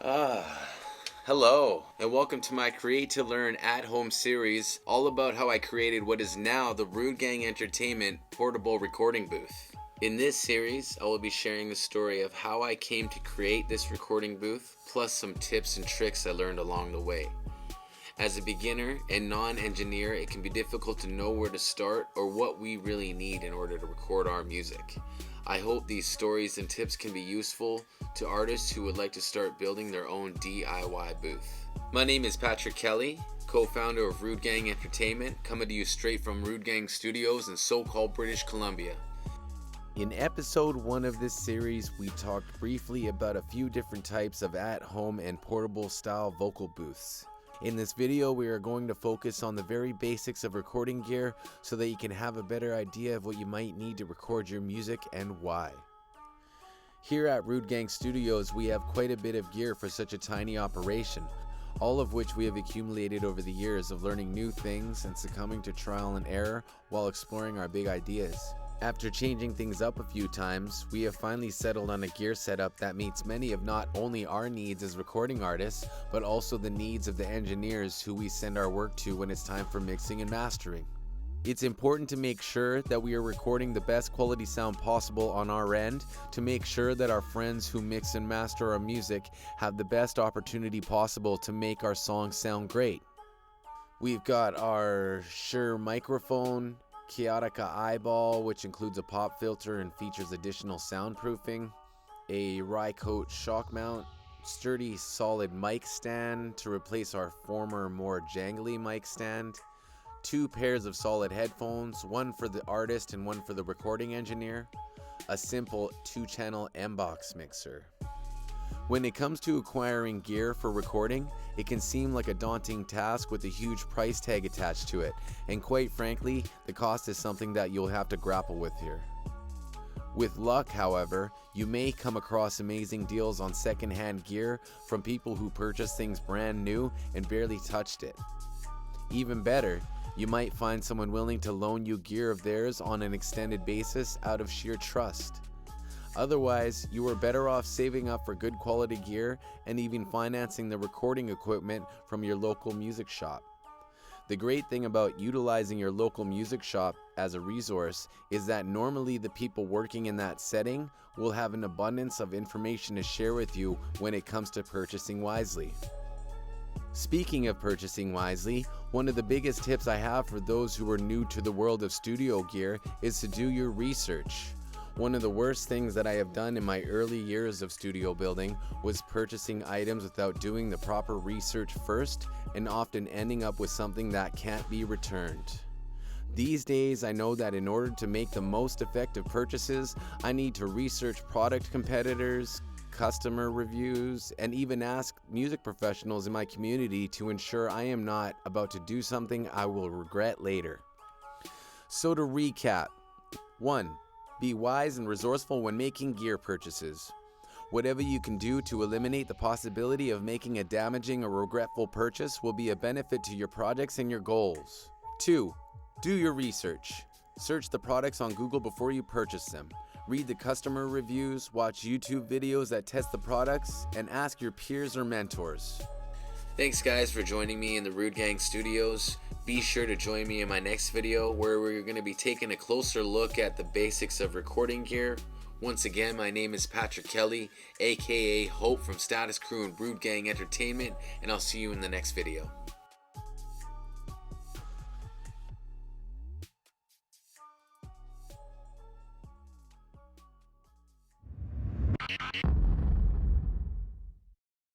Hello, and welcome to my Create to Learn at Home series, all about how I created what is now the Rudegang Entertainment portable recording booth. In this series, I will be sharing the story of how I came to create this recording booth, plus some tips and tricks I learned along the way. As a beginner and non-engineer, it can be difficult to know where to start or what we really need in order to record our music. I hope these stories and tips can be useful to artists who would like to start building their own DIY booth. My name is Patrick Kelly, co-founder of Rudegang Entertainment, coming to you straight from Rudegang Studios in so-called British Columbia. In episode 1 of this series, we talked briefly about a few different types of at-home and portable style vocal booths. In this video, we are going to focus on the very basics of recording gear so that you can have a better idea of what you might need to record your music and why. Here at Rudegang Studios, we have quite a bit of gear for such a tiny operation, all of which we have accumulated over the years of learning new things and succumbing to trial and error while exploring our big ideas. After changing things up a few times, we have finally settled on a gear setup that meets many of not only our needs as recording artists, but also the needs of the engineers who we send our work to when it's time for mixing and mastering. It's important to make sure that we are recording the best quality sound possible on our end to make sure that our friends who mix and master our music have the best opportunity possible to make our songs sound great. We've got our Shure microphone, Chaotica eyeball, which includes a pop filter and features additional soundproofing, a Rycote shock mount, sturdy solid mic stand to replace our former more jangly mic stand, 2 pairs of solid headphones, one for the artist and one for the recording engineer, a simple 2-channel M-Box mixer. When it comes to acquiring gear for recording, it can seem like a daunting task with a huge price tag attached to it, and quite frankly, the cost is something that you'll have to grapple with here. With luck, however, you may come across amazing deals on secondhand gear from people who purchase things brand new and barely touched it. Even better, you might find someone willing to loan you gear of theirs on an extended basis out of sheer trust. Otherwise, you are better off saving up for good quality gear and even financing the recording equipment from your local music shop. The great thing about utilizing your local music shop as a resource is that normally the people working in that setting will have an abundance of information to share with you when it comes to purchasing wisely. Speaking of purchasing wisely, one of the biggest tips I have for those who are new to the world of studio gear is to do your research. One of the worst things that I have done in my early years of studio building was purchasing items without doing the proper research first and often ending up with something that can't be returned. These days, I know that in order to make the most effective purchases, I need to research product competitors, customer reviews, and even ask music professionals in my community to ensure I am not about to do something I will regret later. So to recap, 1. Be wise and resourceful when making gear purchases. Whatever you can do to eliminate the possibility of making a damaging or regretful purchase will be a benefit to your projects and your goals. 2. Do your research. Search the products on Google before you purchase them. Read the customer reviews, watch YouTube videos that test the products, and ask your peers or mentors. Thanks guys for joining me in the Rudegang Studios. Be sure to join me in my next video where we're going to be taking a closer look at the basics of recording gear. Once again, my name is Patrick Kelly, aka Hope from Status Krew and Rudegang Entertainment, and I'll see you in the next video.